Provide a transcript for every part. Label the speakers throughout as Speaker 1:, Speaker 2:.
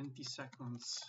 Speaker 1: 20 seconds.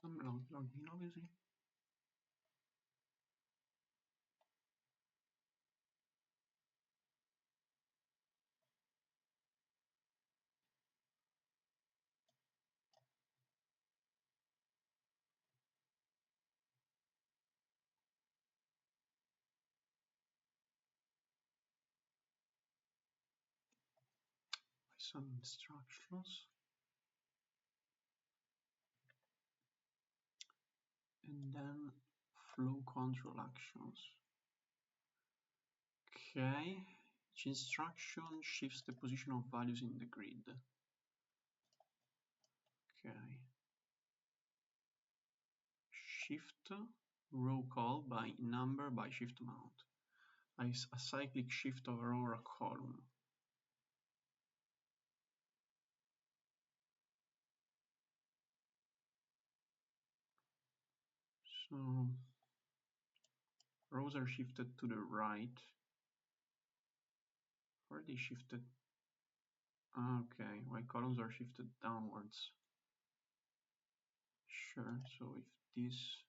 Speaker 1: I'm logged in, obviously. Some instructions, and then flow control actions. Okay, each instruction shifts the position of values in the grid. Okay, shift row call by number by shift amount. A cyclic shift of a row or a column. So rows are shifted to the right. Or they shifted? Okay, while columns are shifted downwards. Sure, so if this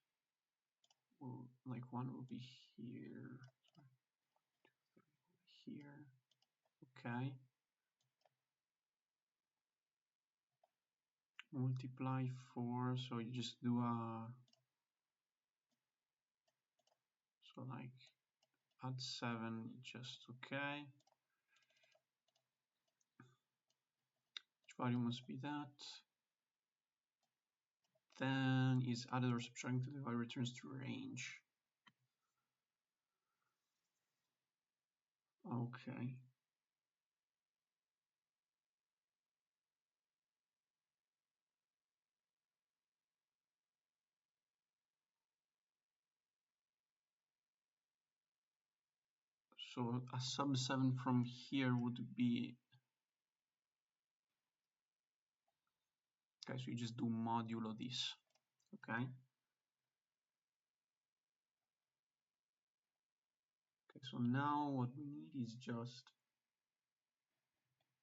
Speaker 1: will, like one will be here, here, okay. Multiply 4, so you just do a, so like add 7, just okay. Which value must be that? Then is added or subtracted to the value returns to range. Okay. So a sub 7 from here would be, okay, so you just do modulo this, okay? Okay, so now what we need is just,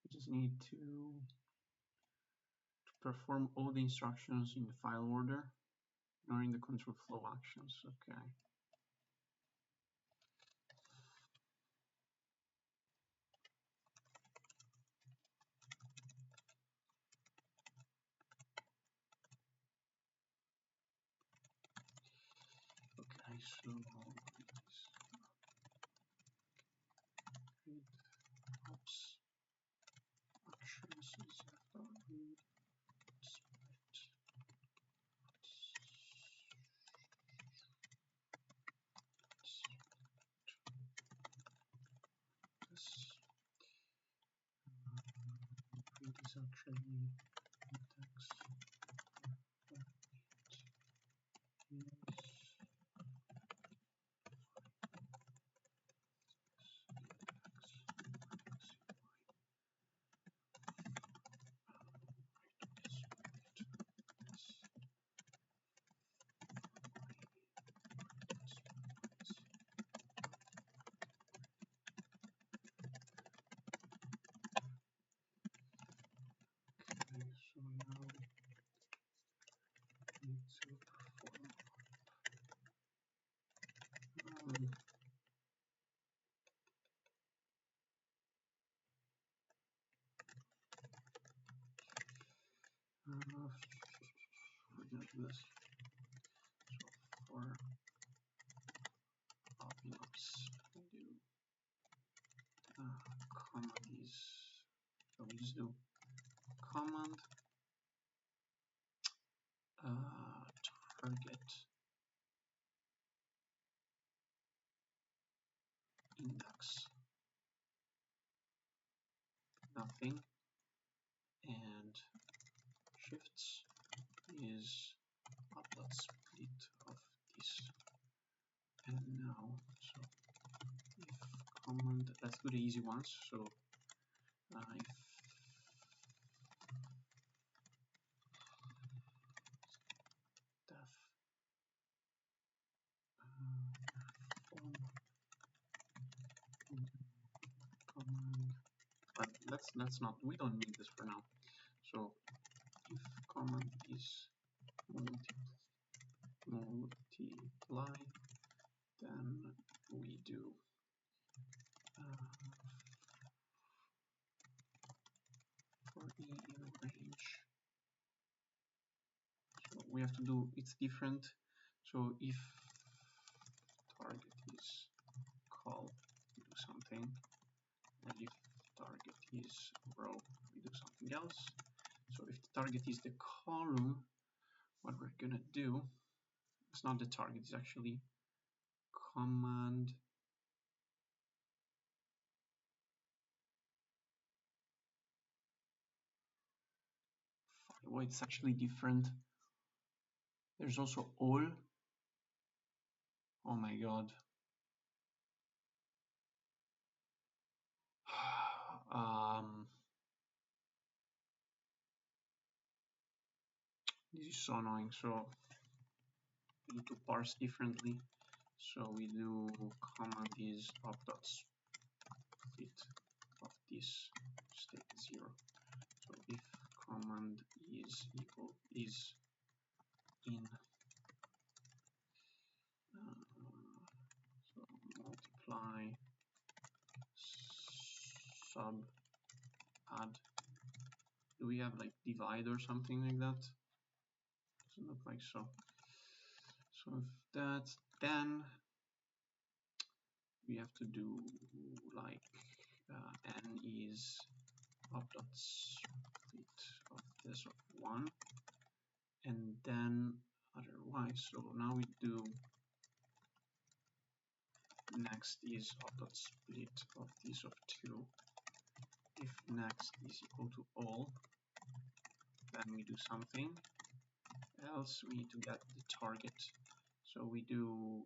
Speaker 1: we just need to perform all the instructions in the file order during the control flow actions, okay. Okay, so read ops actions is read split this read is actually index so now we need to perform we're gonna do this. So for ops, we do command is, so we just do command target index. nothing, and shifts is up.split of this. And now, so if command, let's do the easy ones. So if def form command, but let's not, we don't need this for now. So if command is multiply, then we do for e in range. So we have to do, it's different. So if target is call, we do something, and if target is row, we do something else. So if the target is the column, what we're gonna do, it's not the target, it's actually command well, it's actually different. There's also all. Oh my god. This is so annoying. So we need to parse differently. So we do command is up.split of this state 0. So if command is equal is in so multiply sub add. Do we have like divide or something like that? Doesn't look like so. So if that's, then we have to do like n is up.split of this of 1, and then otherwise. So now we do next is up.split of this of 2. If next is equal to all, then we do something else. We need to get the target. So we do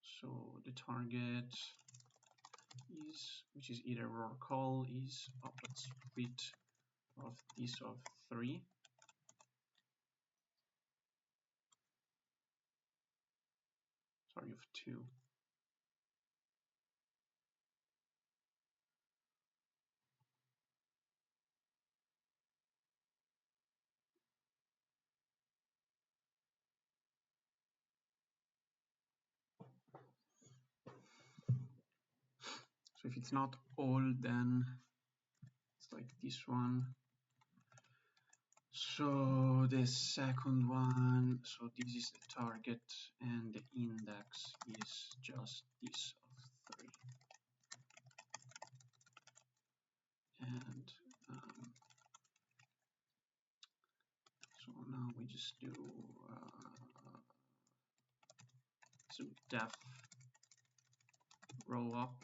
Speaker 1: so the target is, which is either row or call, is up.split of this of 3. Sorry, of 2. So if it's not all, then it's like this one. So the second one, so this is the target, and the index is just this of 3. And so now we just do so def row up.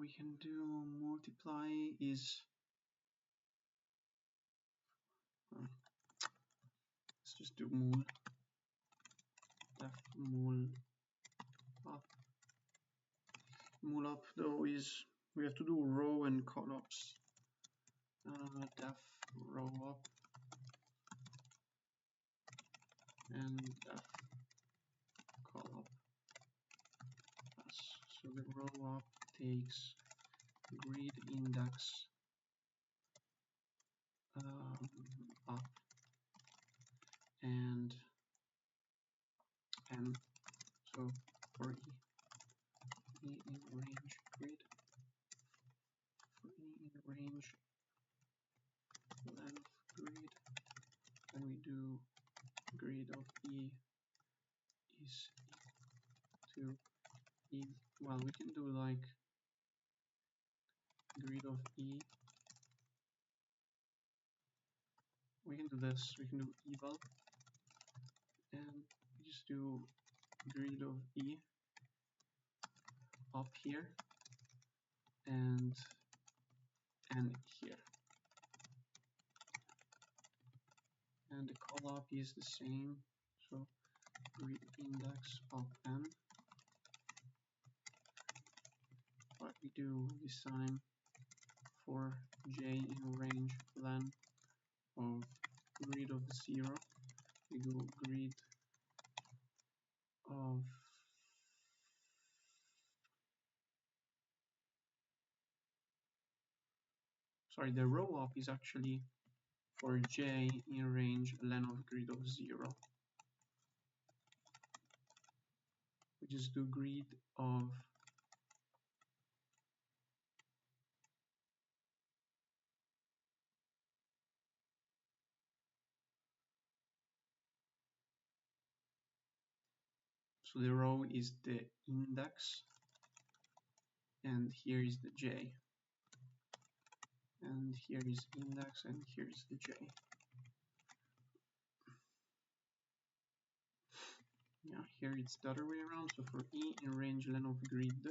Speaker 1: We can do multiply is let's just do mul. Def mul up. Mul up though is we have to do row and columns. Def row up and def call up. So the row up takes grid index up and so for e in range grid, for e in range length grid, and we do grid of e is to e. Well, we can do like grid of e we can do this. We can do eval, and we just do grid of e up here and n here, and the call up is the same. So grid index of n. What we do this time for j in range len of grid of 0, we do grid of the row up is actually for j in range len of grid of 0. We just do grid of so the row is the index, and here is the j, and here is index, and here is the j. Yeah, here it's the other way around. So for e in range len of grid,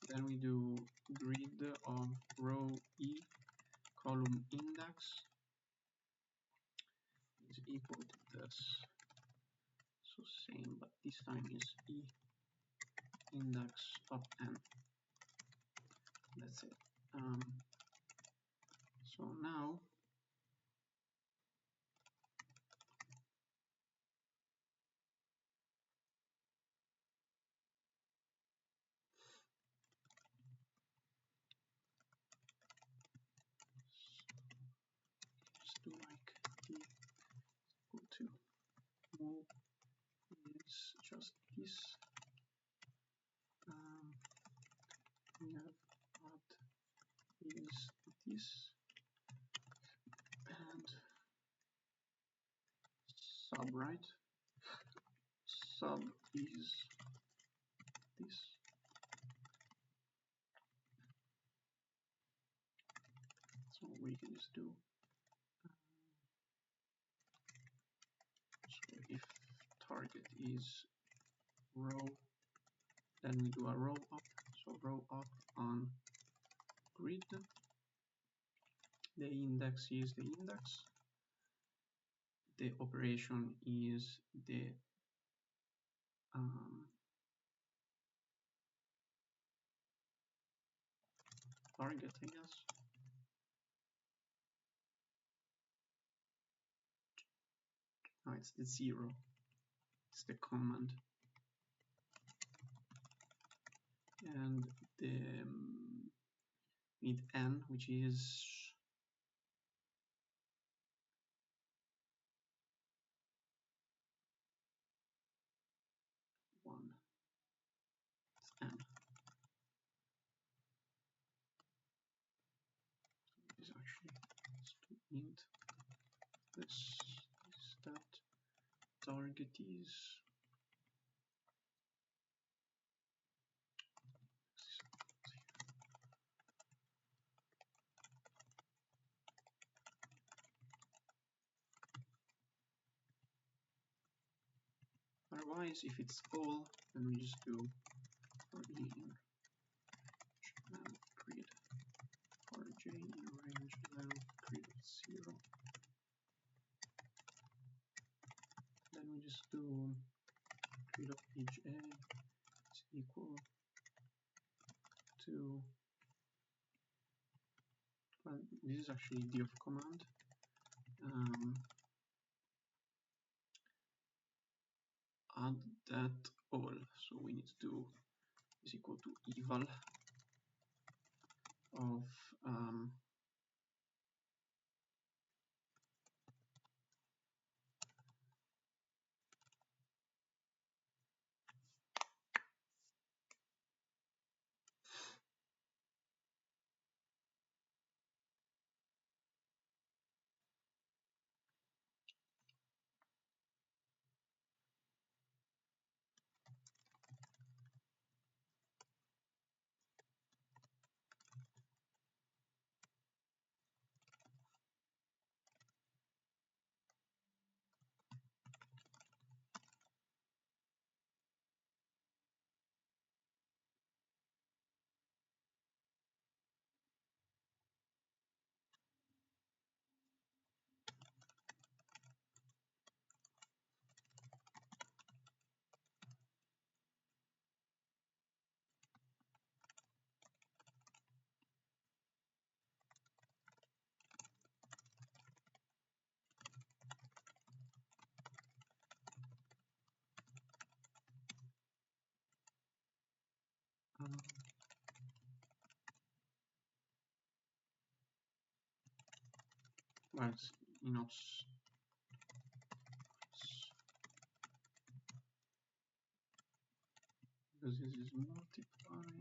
Speaker 1: then we do grid of row e column index is equal to this. So same, but this time is e index of n. That's it. So now just do like d equal to move is just this. We have add is this, and sub, right? Sub is this. So we can just do so if target is row, then we do a row up. So row up on grid. The index is the index. The operation is the target, I guess. No, it's the 0. It's the command. And the need n, which is one. It's n. So it's actually to int this that target is otherwise if it's all, then we just do for e in grid for j in range length grid of 0. Then we just do grid of each a is equal to, well, this is actually the of command. Add that all, so we need to do is equal to eval of well, enough. Because this is multiply.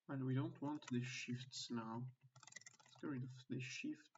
Speaker 1: And we don't want the shifts now. Let's get rid of the shift.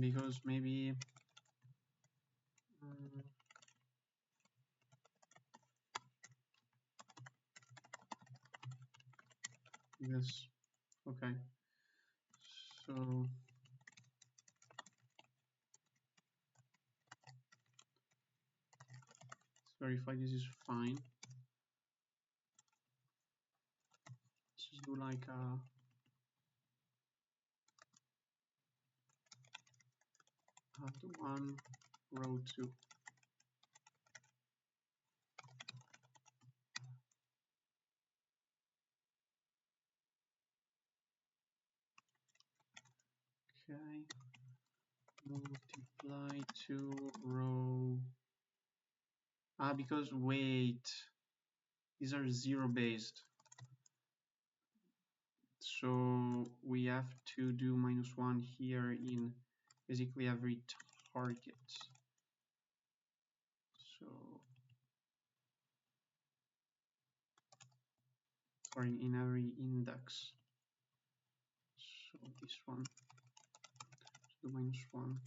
Speaker 1: Because maybe yes. Okay. So let's verify this is fine. Let's just do like a the one row 2. Okay. Multiply 2 row. Because wait, these are 0 based. So we have to do -1 here in basically every target. So sorry, in every index. So this one, so -1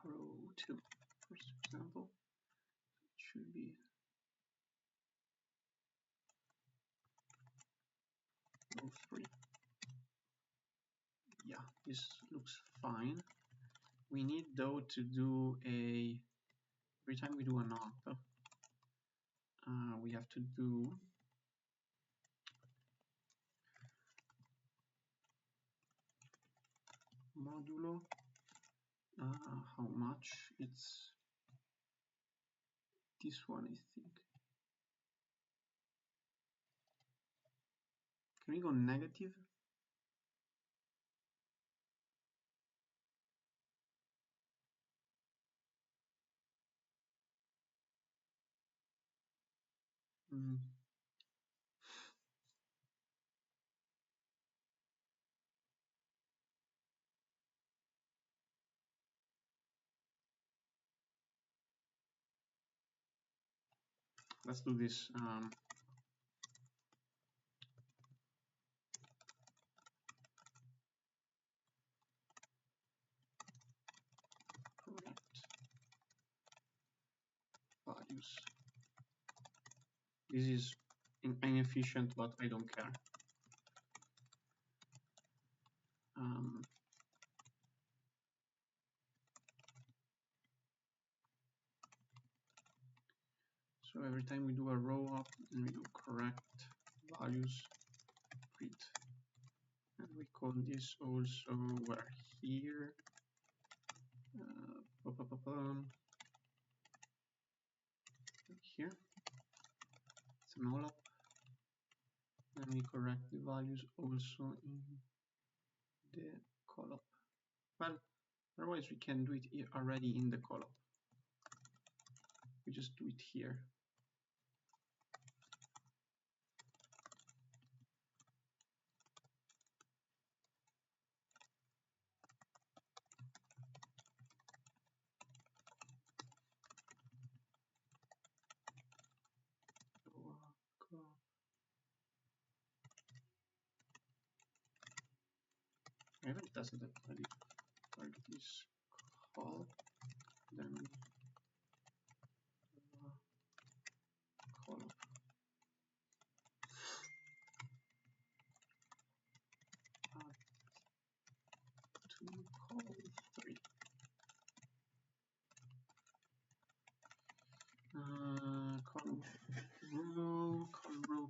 Speaker 1: row 2, for example, it should be row 3. Yeah, this looks fine. We need though to do every time we do an op, we have to do modulo. How much? It's this one, I think. Can we go negative? Let's do this. Correct values. This is inefficient, but I don't care. So every time we do a row up, and we do correct values print, and we call this also where here. Here, it's an all up, and we correct the values also in the column. Well, otherwise we can do it already in the column. We just do it here. Even it doesn't apply. Target is call, then call to call 3.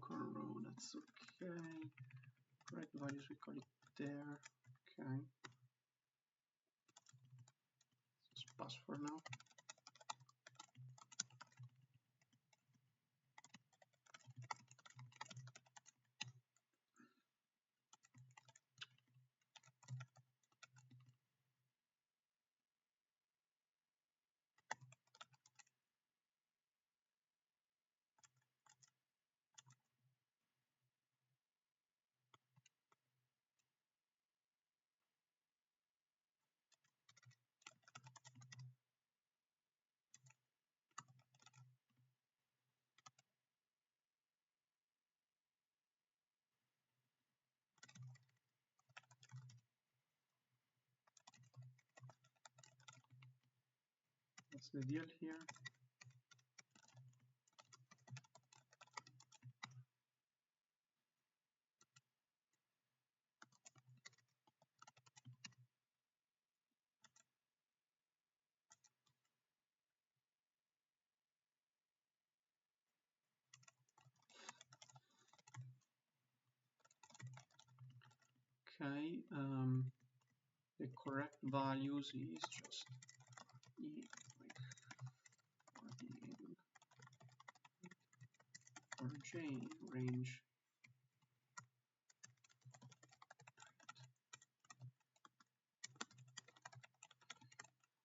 Speaker 1: Call row, that's okay. Correct values, we call it there. Okay. Just pass for now. What's the deal here? Okay, the correct values is just E, like or J range.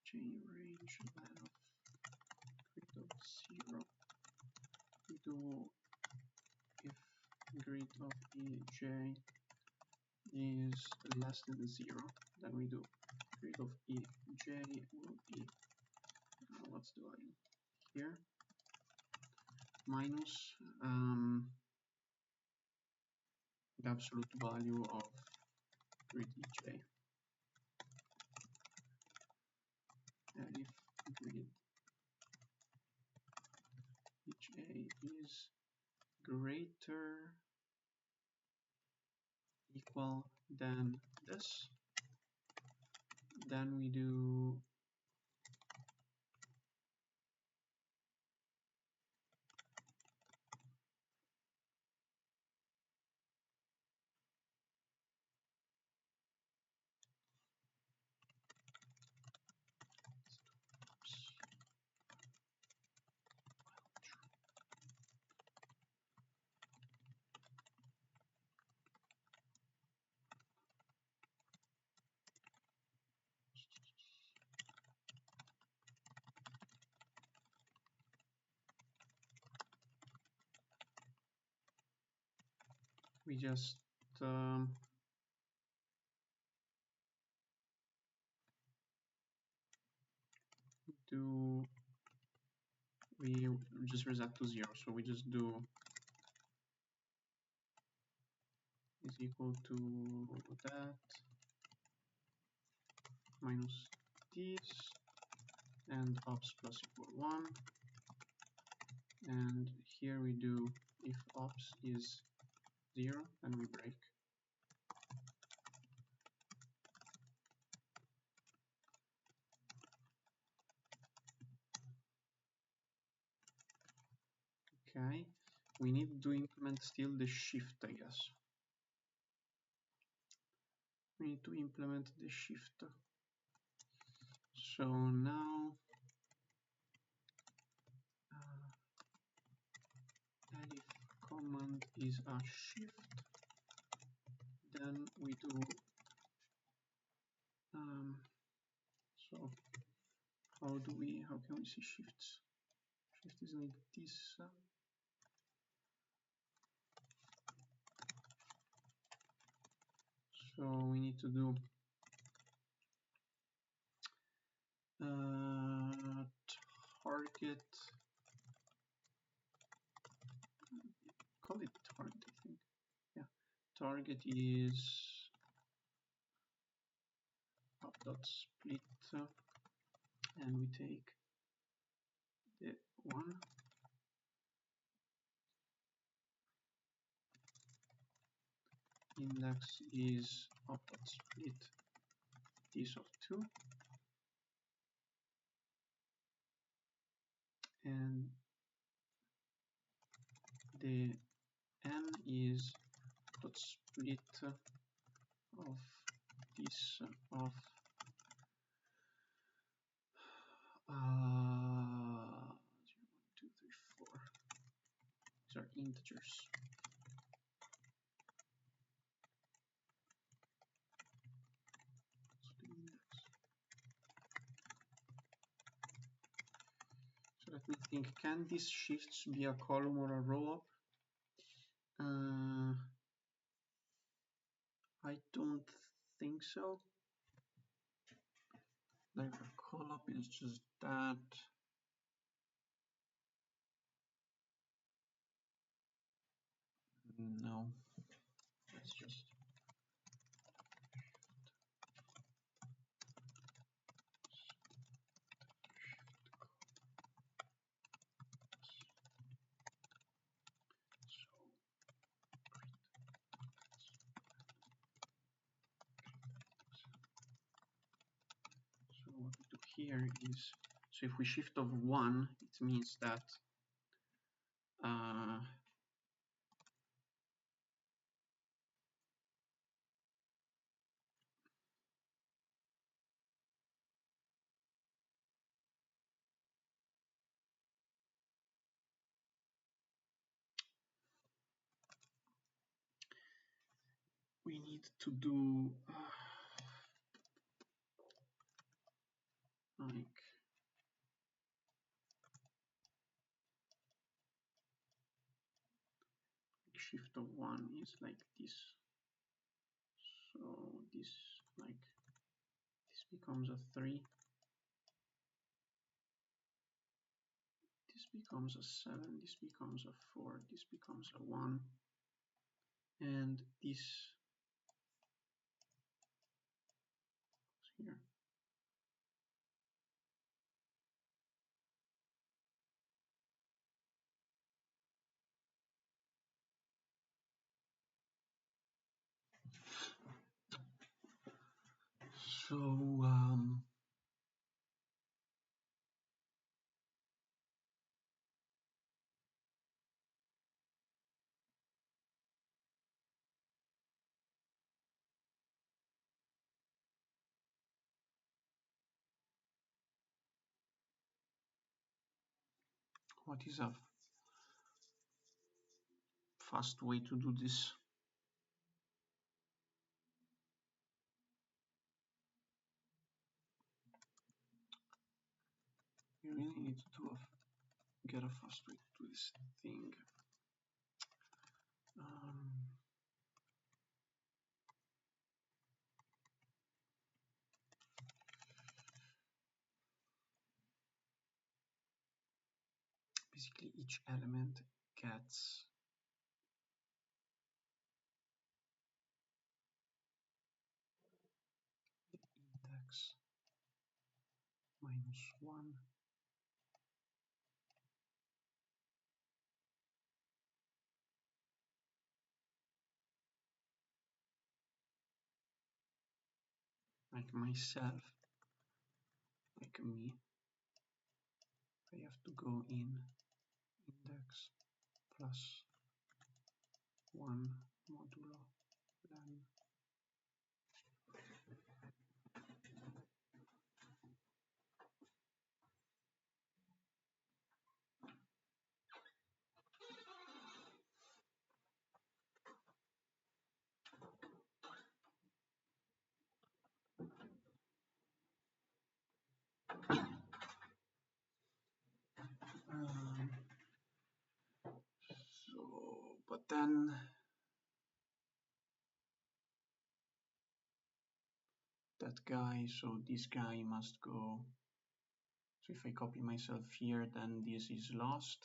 Speaker 1: J range of grid of 0. We do if grid of EJ is less than 0, then we do grid of EJ will be what's the value here, minus the absolute value of grid EJ. And if grid EJ is greater equal than this, then we do we just we just reset to 0, so we just do is equal to that minus this and ops plus equal 1, and here we do if ops is 0, then we break. Okay, we need to implement still the shift, I guess. We need to implement the shift. So now if command is a shift, then we do so how can we see shifts? Shift is like this. So we need to do target, call it target, I think. Yeah, target is dot split, and we take the one. Index is of dot split this of 2, and the n is dot split of this of 1, 2, 3, 4. These are integers. So let me think, can these shifts be a column or a row up? I don't think so. Like a call up is just that. No, let's just so what we do here is, so if we shift of 1, it means that we need to do like shift of 1 is like this. So this like this becomes a 3. This becomes a 7. This becomes a 4. This becomes a 1. And this here. So what is a fast way to do this? You really need to do get a fast way to do this thing. Basically, each element gets the index -1. Like myself, like me, I have to go in index plus 1 modulo len. So, but then that guy, so this guy must go. So if I copy myself here, then this is lost.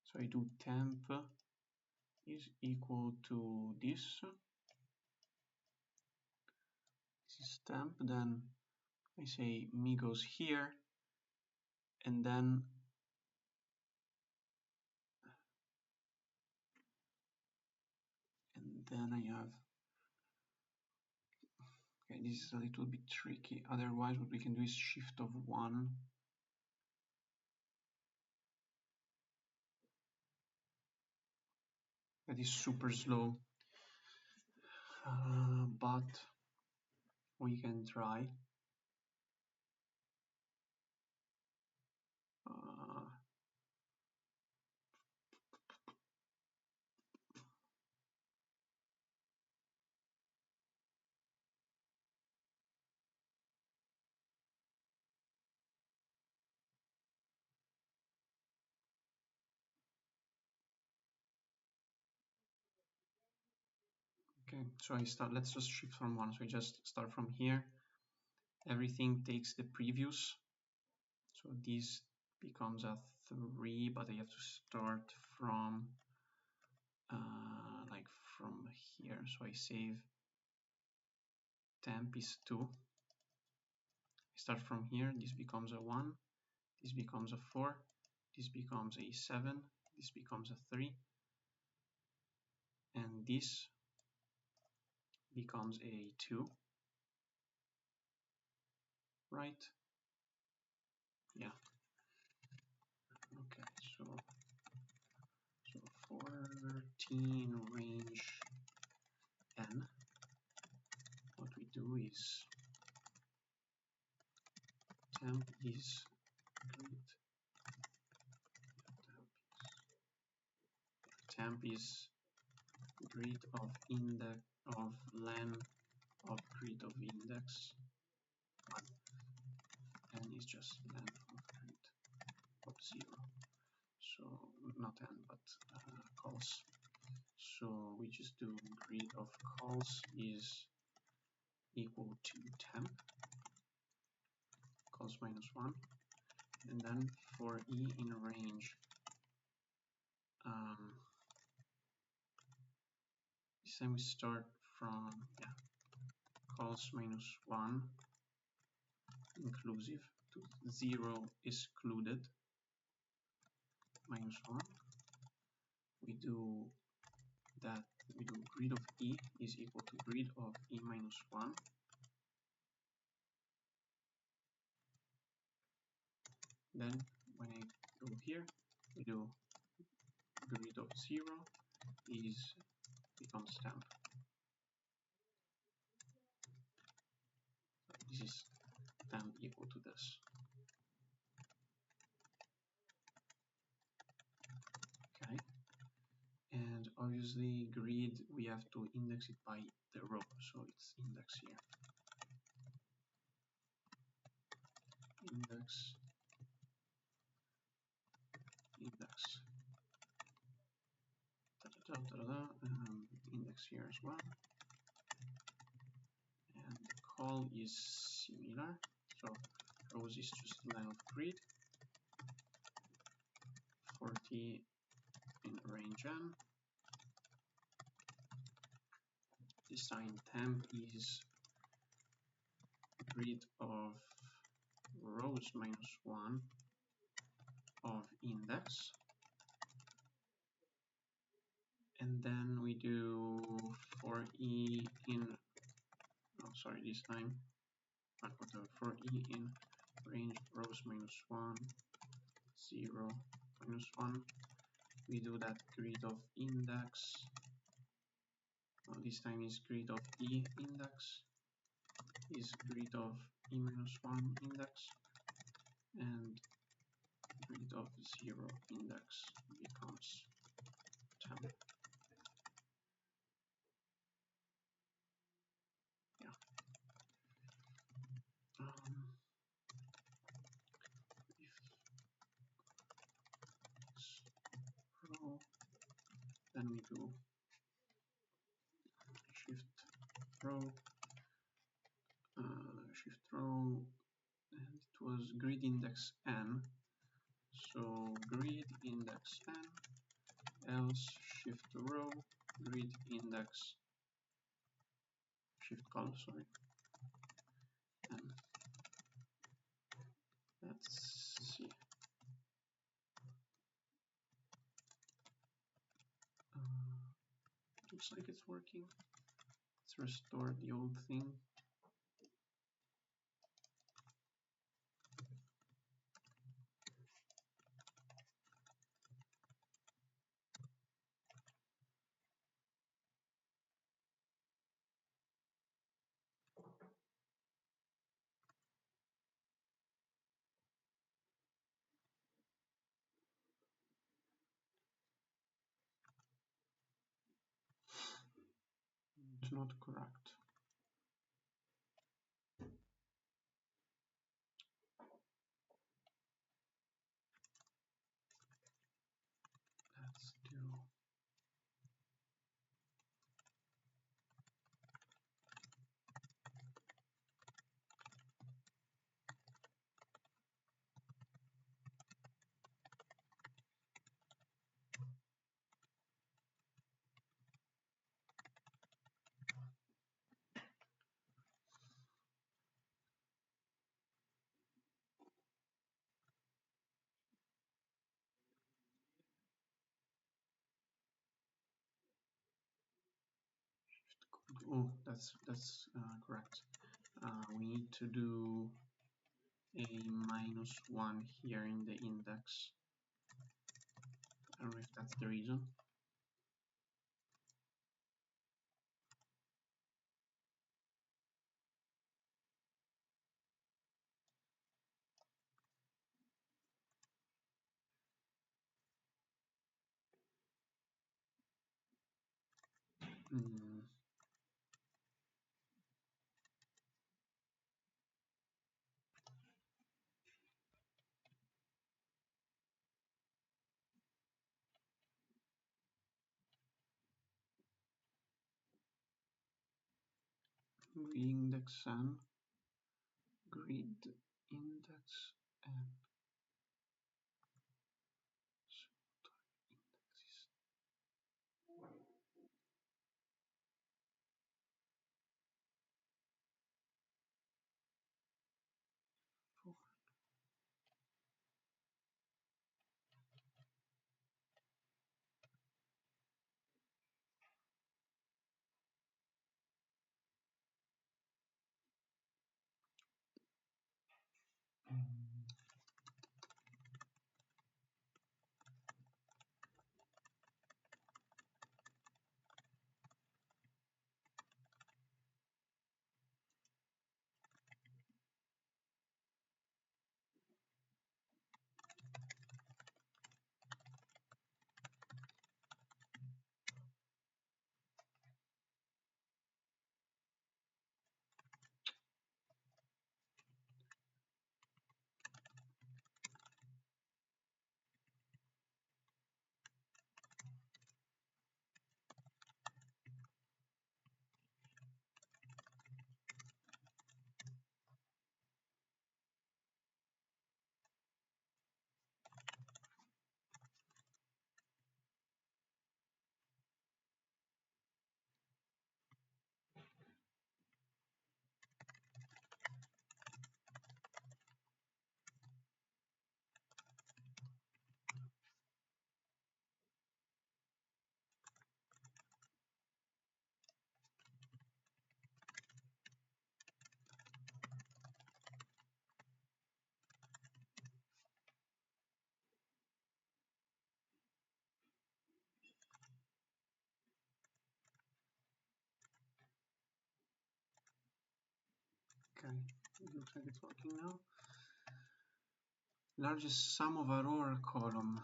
Speaker 1: So I do temp is equal to this. is temp, then I say me goes here, and then I have, okay, this is a little bit tricky. Otherwise, what we can do is shift of 1. That is super slow, but we can try. Okay, so let's just shift from 1. So I just start from here. Everything takes the previous. So this becomes a 3, but I have to start from like from here. So I save temp is 2. I start from here. This becomes a 1. This becomes a 4. This becomes a 7. This becomes a 3. And this becomes a 2. Right? Yeah. Okay, so 14 range n. What we do is temp is grid. Temp is grid of index of len of grid of index 1, and is just len of grid of 0. So not n, but calls. So we just do grid of calls is equal to temp calls minus 1, and then for e in range, this time we start from calls minus 1 inclusive to 0 excluded minus 1. We do grid of e is equal to grid of e minus 1. Then when I go here, we do grid of 0 becomes temp. So this is temp equal to this. Okay. And obviously grid, we have to index it by the row, so it's index here. Index. Index here as well. And the call is similar. So rows is just len of grid. 40 in range n. This time temp is grid of rows minus 1 of index. And then we do for e in, this time, for e in range rows minus 1, 0, minus 1, we do that grid of index. This time is grid of e index, is grid of e minus 1 index, and grid of 0 index becomes temp. Then we do shift row, and it was grid index n. So grid index n, else shift row, grid index, shift call, sorry, looks like it's working. Let's restore the old thing. It's not correct. Let's do oh, that's correct. We need to do a -1 here in the index. I don't know if that's the reason. Index and grid index and indexes. Okay, it looks like it's working now. Largest sum of a row or column.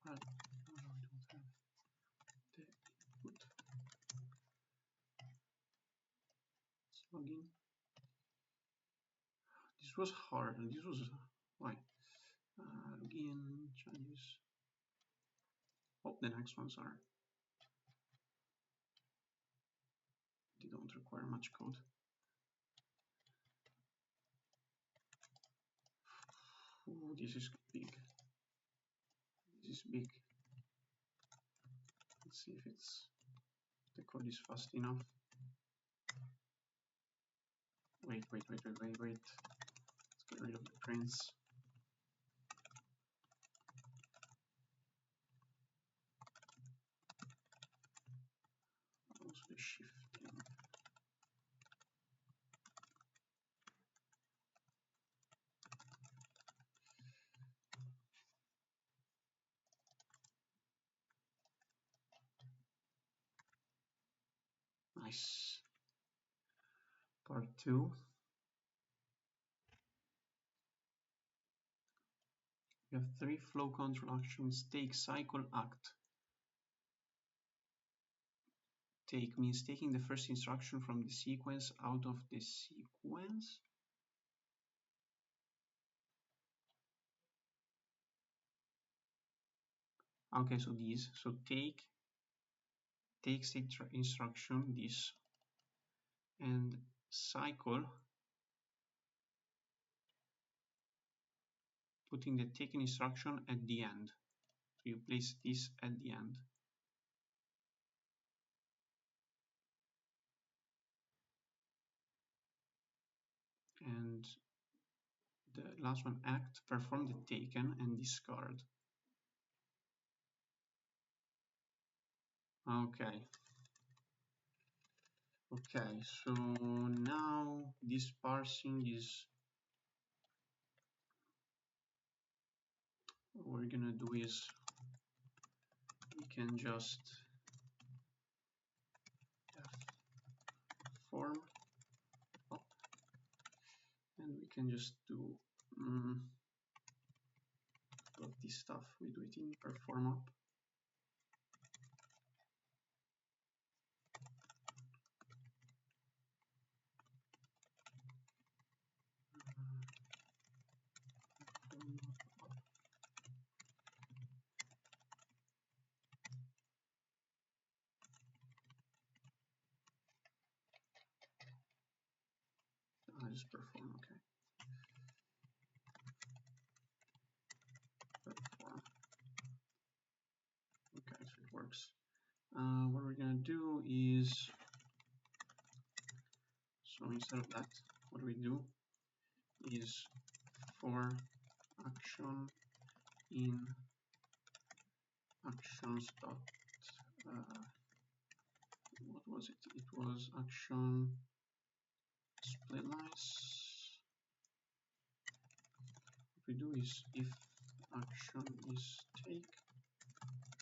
Speaker 1: Well, no, I don't have the input. Let's log in. This was hard. This was why. Login, changes. Oh, the next ones are. They don't require much code. Oh, this is big. This is big. Let's see if the code is fast enough. Wait. Let's get rid of the prints. Also the shifting. Nice. Part 2. We have 3 flow control actions. Take, cycle, act. Take means taking the first instruction from the sequence out of the sequence. Okay, so these. So take takes the instruction, this, and cycle, putting the taken instruction at the end. So you place this at the end. And the last one, act, perform the taken and discard. Okay. Okay, so now this parsing is, what we're gonna do is we can just form up, and we can just do all of this stuff. We do it in perform up. Just perform, okay. Perform. Okay, so it works. What we're gonna do is, so instead of that, what we do is for action in actions dot, what was it? It was action split lines. What we do is if action is take,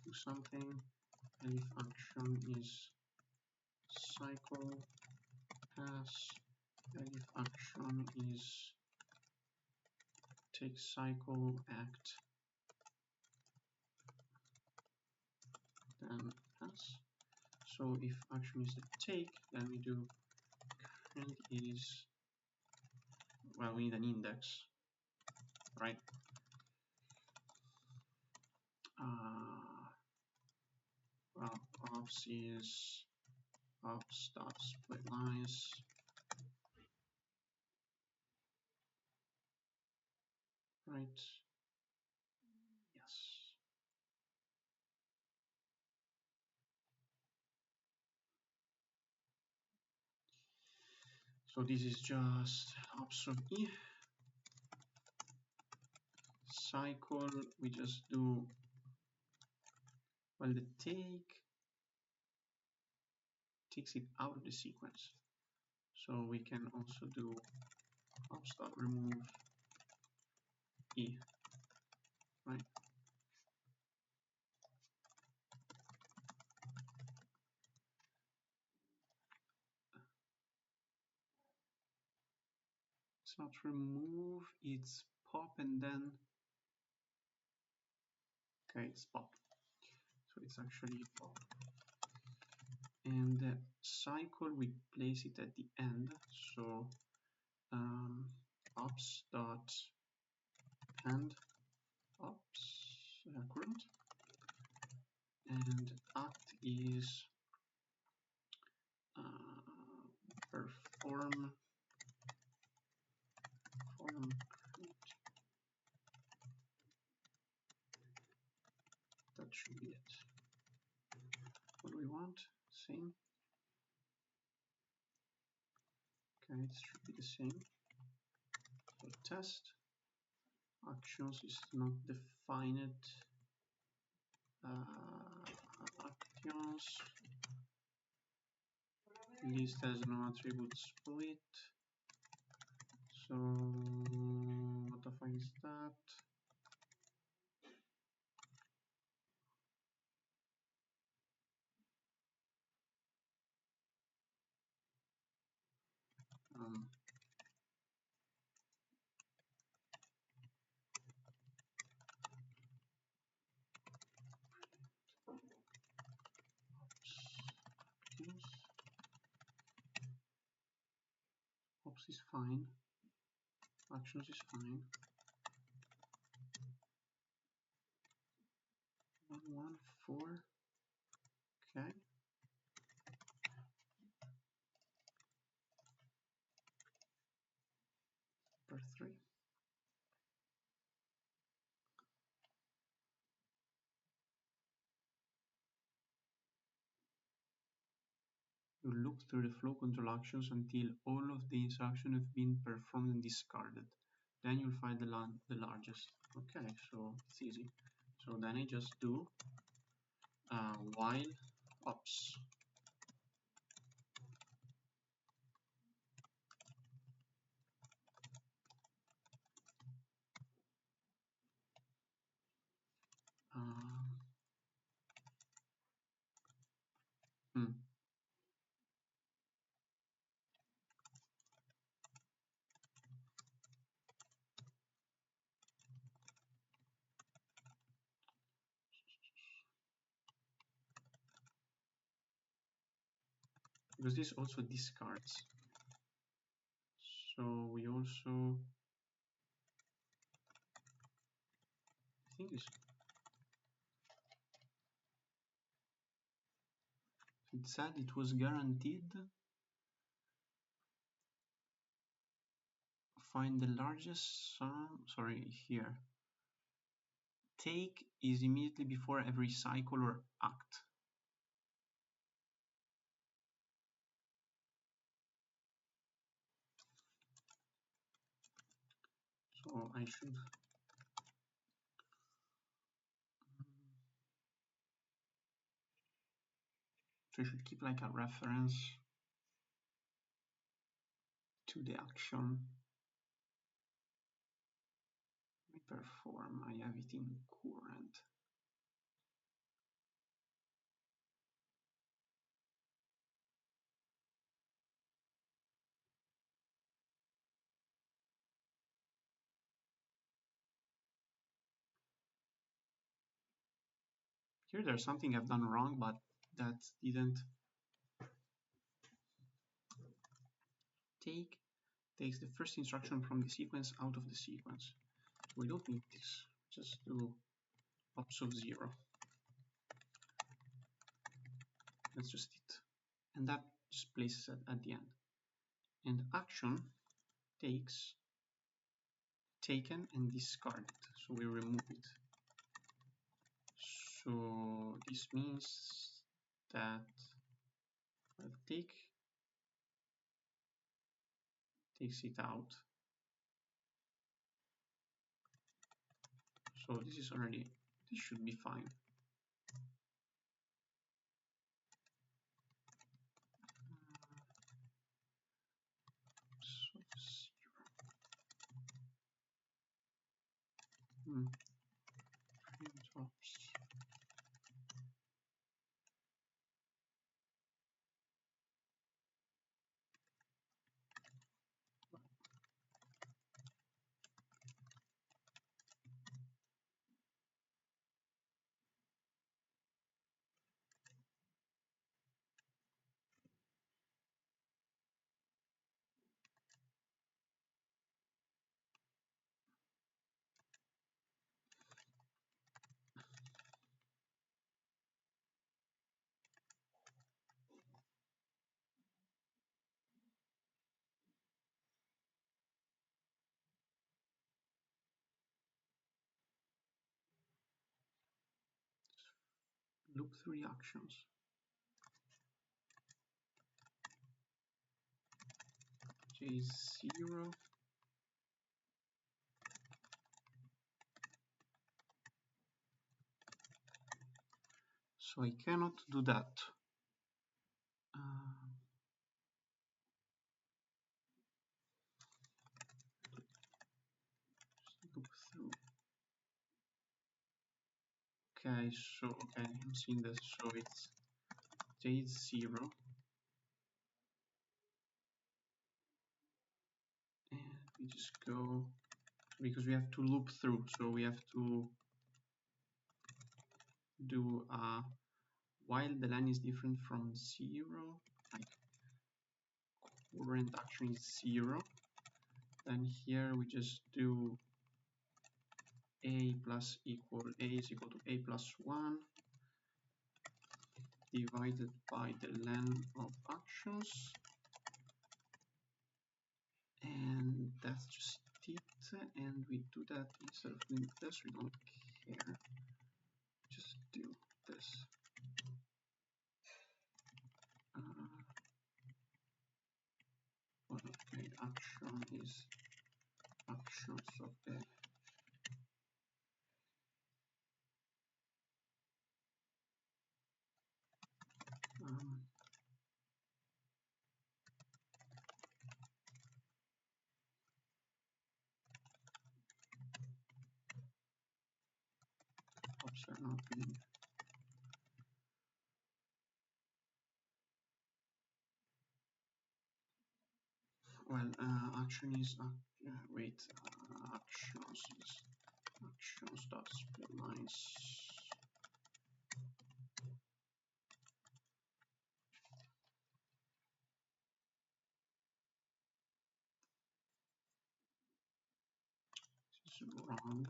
Speaker 1: do something, and if action is cycle, pass, and if action is take, cycle, act, then pass. So if action is the take, then we do current is, well, we need an index, right? Well, ops is ops dot split lines. Right. Yes. So this is just ops of E. Cycle, we just do, well, the take takes it out of the sequence. So we can also do ops dot remove E, right? It's not remove, it's pop and then Okay, it's pop. So it's actually pop. And the cycle, we place it at the end. So ops dot end ops current, and act is perform create. That should be it. What do we want? Same. Okay, it should be the same. So test actions is not defined. Actions list has no attribute split. So what the fuck is that? Ops is fine. Actions is fine. 114. Okay. Per 3. You loop through the flow control actions until all of the instructions have been performed and discarded. Then you'll find the largest. Okay, so it's easy. So then I just do while ops. Because this also discards. So we also, I think it said it was guaranteed. Find the largest sum, sorry, here. Take is immediately before every cycle or act. So I should keep like a reference to the action we perform. I have it in current. Here there's something I've done wrong, but that didn't. Takes the first instruction from the sequence out of the sequence. We don't need this. Just do ops of 0. That's just it. And that just places it at the end. And action takes taken and discarded. So we remove it. So this means that takes it out. So this should be fine. loop through the actions. J0. So I cannot do that. Loop through. Okay, so I'm seeing this. So it's J0. And we just go, because we have to loop through, so we have to do while the line is different from 0, like current action is 0, then here we just do a plus equal a is equal to a plus 1 divided by the length of actions, and that's just it. And we do that instead of doing this, we don't care, just do this. Okay, action is actions of a oops, are not being well. Action is wait. Actions is actions dot split lines. This is wrong.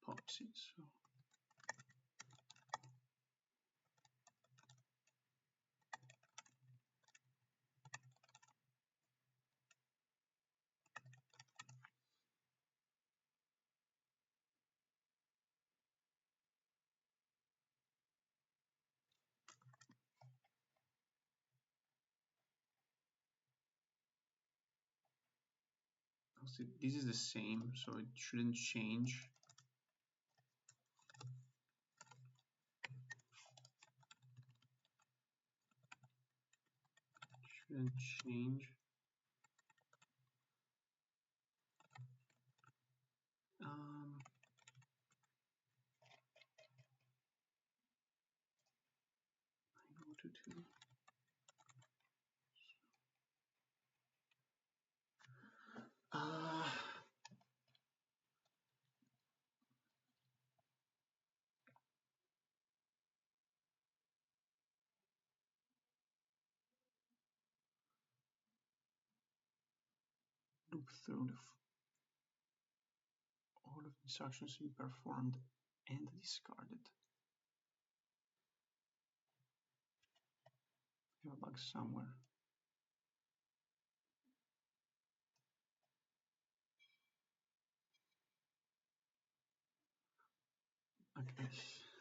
Speaker 1: Pops it, so this is the same, so it shouldn't change. Shouldn't change. I go to 2. Loop through all of the instructions we performed and discarded. We have a bug somewhere. Okay,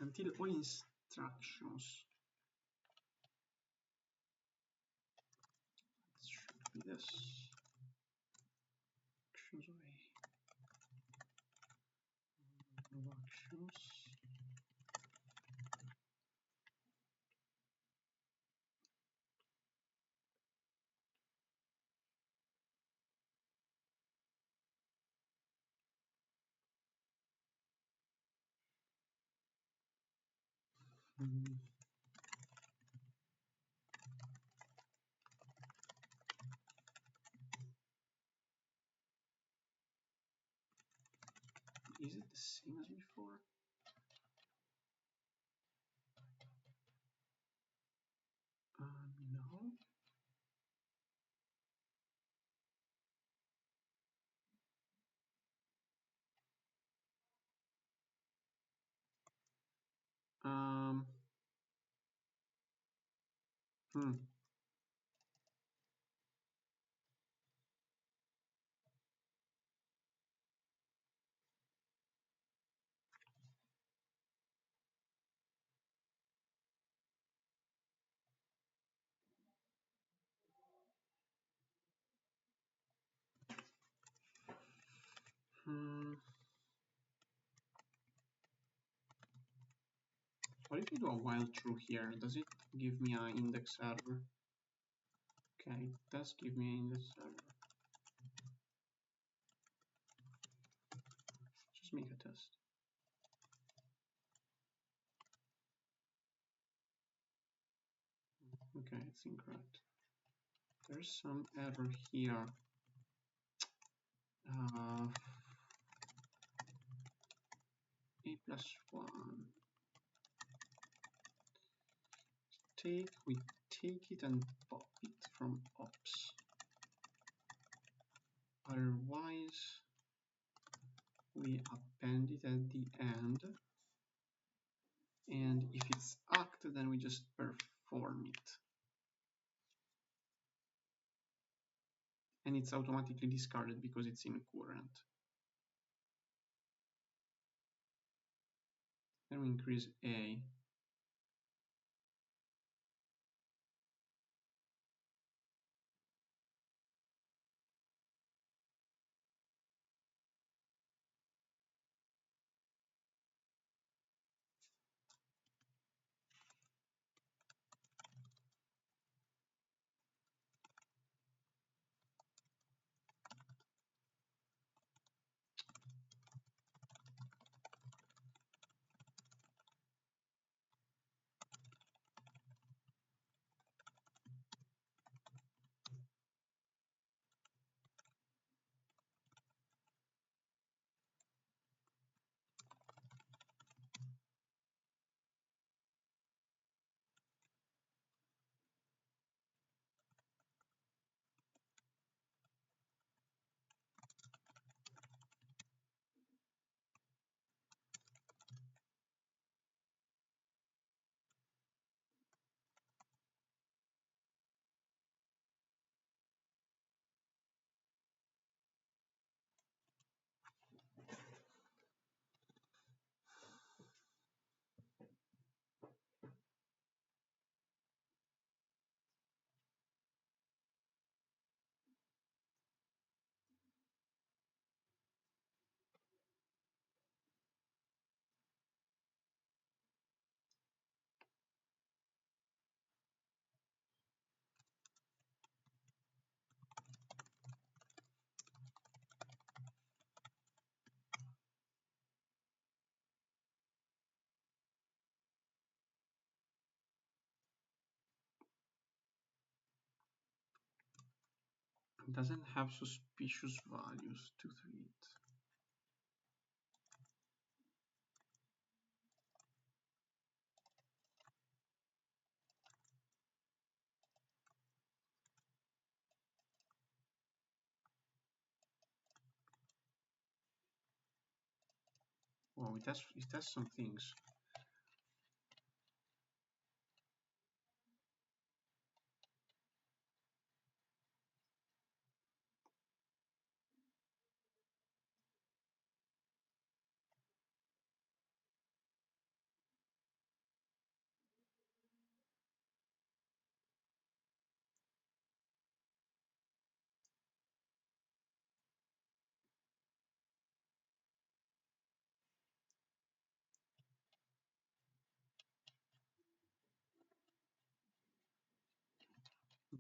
Speaker 1: until all instructions. It should be this. Actions away. No actions. Is it the same as before? Hmm. Hmm. What if I do a while true here? Does it give me an index error? Okay, it does give me an index error. Just make a test. Okay, it's incorrect. There's some error here. A plus 1. We take it and pop it from ops. Otherwise, we append it at the end. And if it's act, then we just perform it. And it's automatically discarded because it's in current. Then we increase A. It doesn't have suspicious values to treat. Wow, it has some things.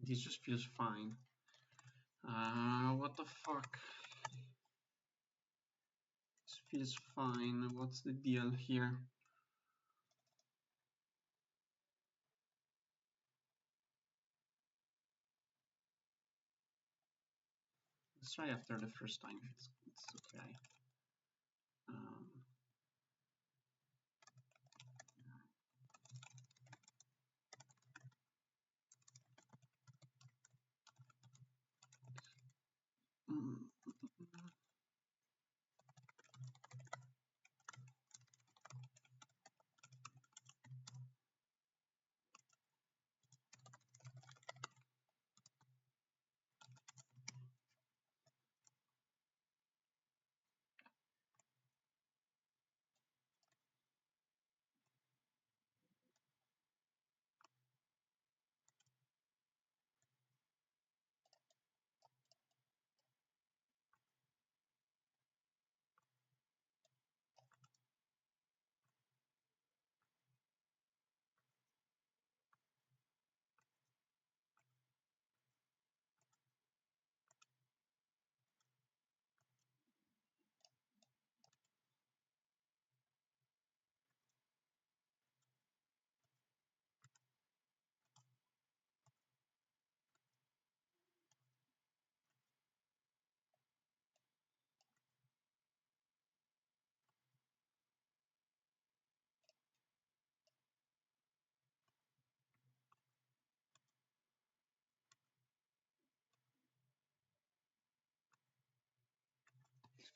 Speaker 1: This just feels fine. What the fuck? This feels fine. What's the deal here? Let's try after the first time if it's okay. Mm,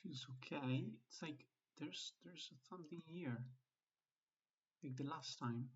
Speaker 1: feels okay. It's like there's something here, like the last time.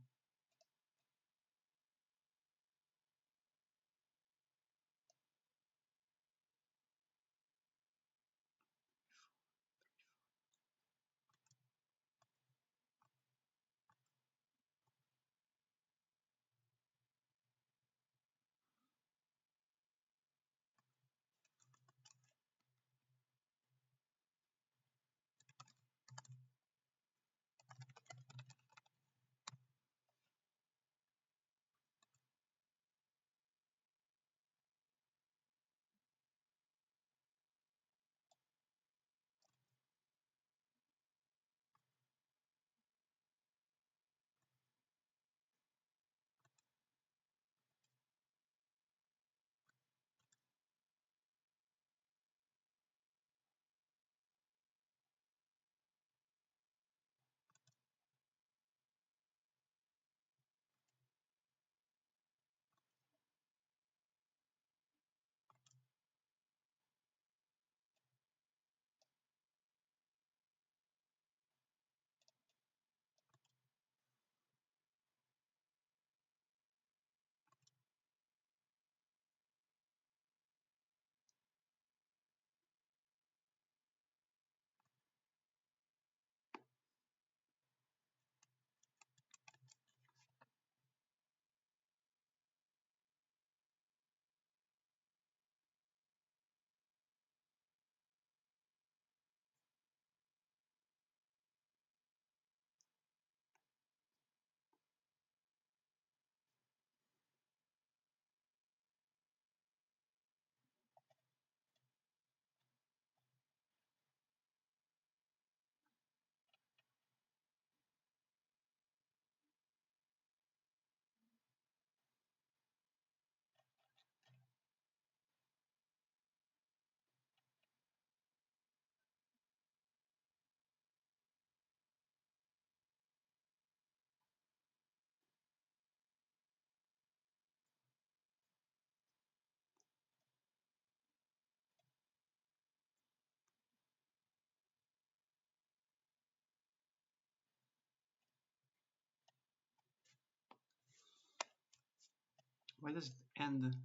Speaker 1: Why does it end?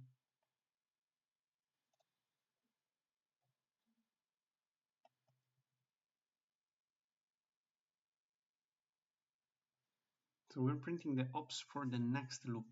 Speaker 1: So we're printing the ops for the next loop.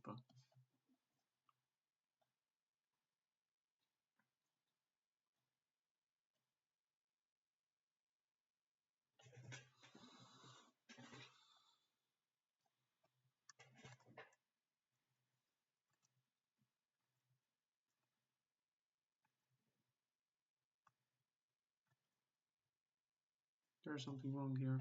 Speaker 1: There's something wrong here.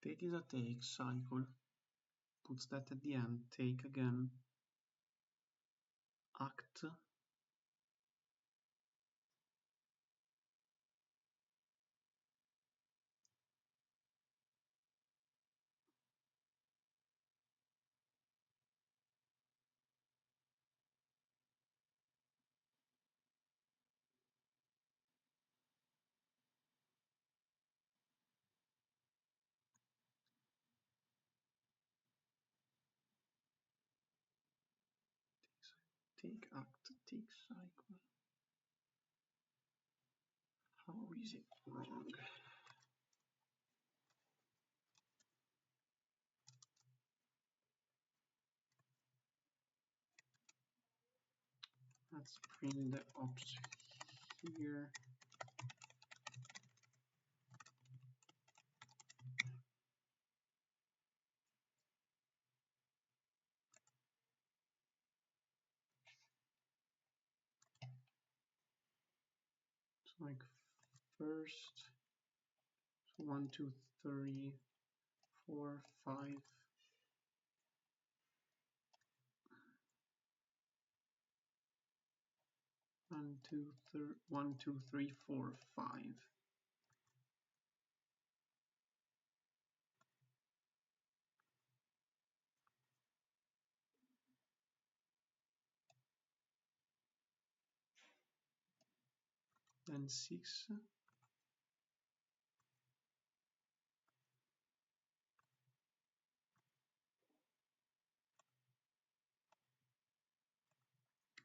Speaker 1: Take is a take cycle. Puts that at the end. Take again. Act. Take act. Take cycle. How is it wrong? Let's print the ops here. So like first, so 1, 2, 3, 4, 5. 1, 2, 3, 4, 5. And 6.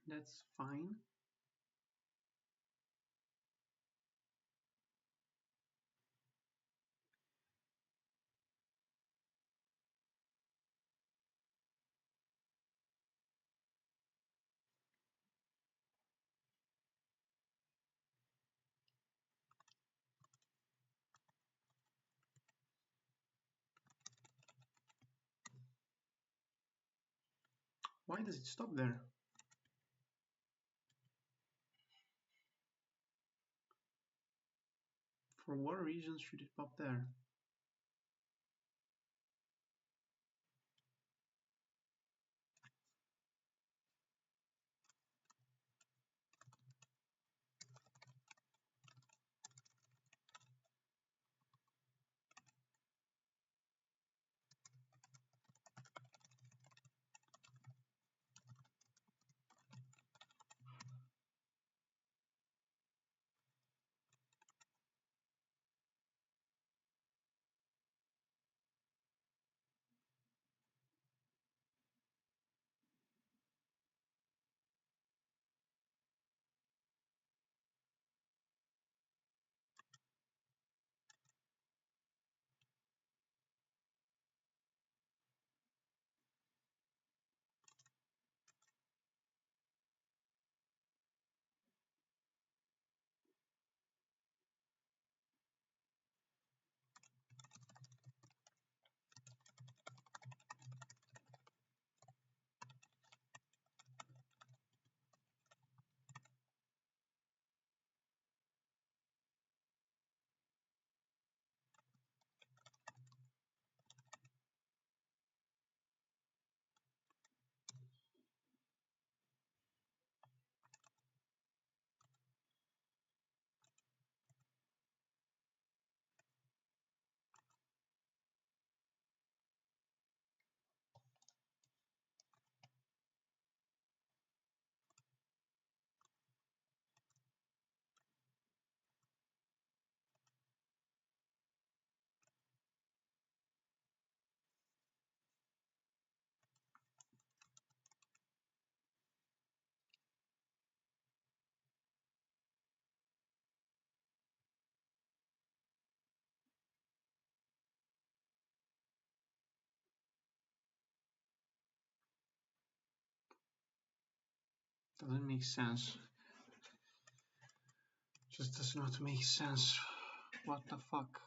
Speaker 1: That's fine. Why does it stop there? For what reason should it pop there? Doesn't make sense. Just does not make sense. What the fuck?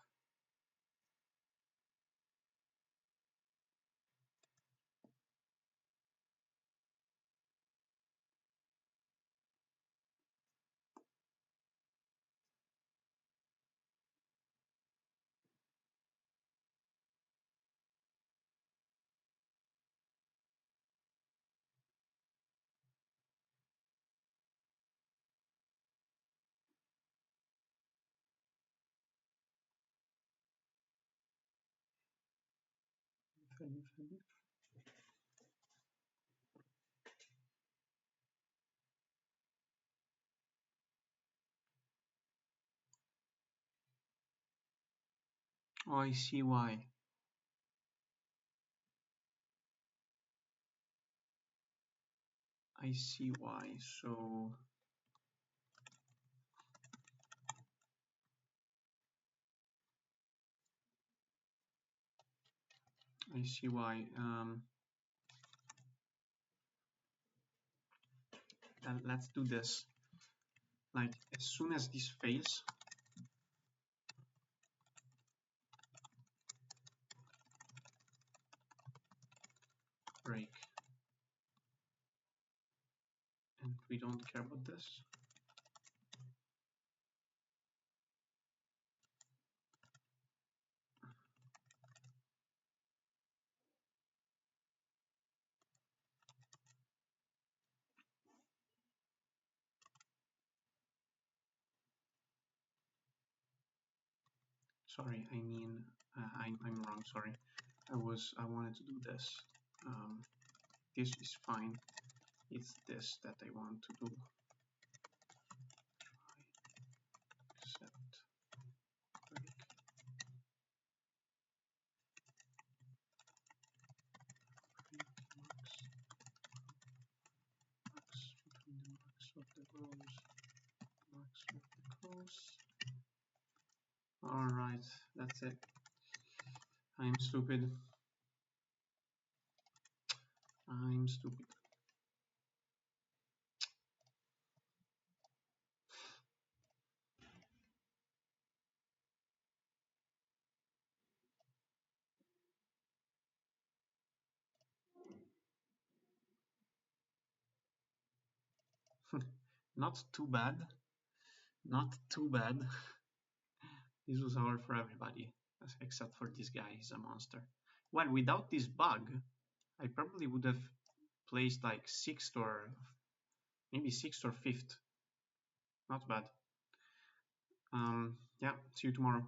Speaker 1: Oh, I see why. I see why. So I see why. Let's do this. like as soon as this fails, break, and we don't care about this. Sorry, I mean, I'm wrong, sorry. I wanted to do this. This is fine. It's this that I want to do. Try, set, break, max between the max of the rows, max of the rows. Alright, that's it. I'm stupid. I'm stupid. Not too bad. Not too bad. This was hard for everybody, except for this guy. He's a monster. Well, without this bug, I probably would have placed like 6th or maybe 6th or 5th. Not bad. Yeah, see you tomorrow.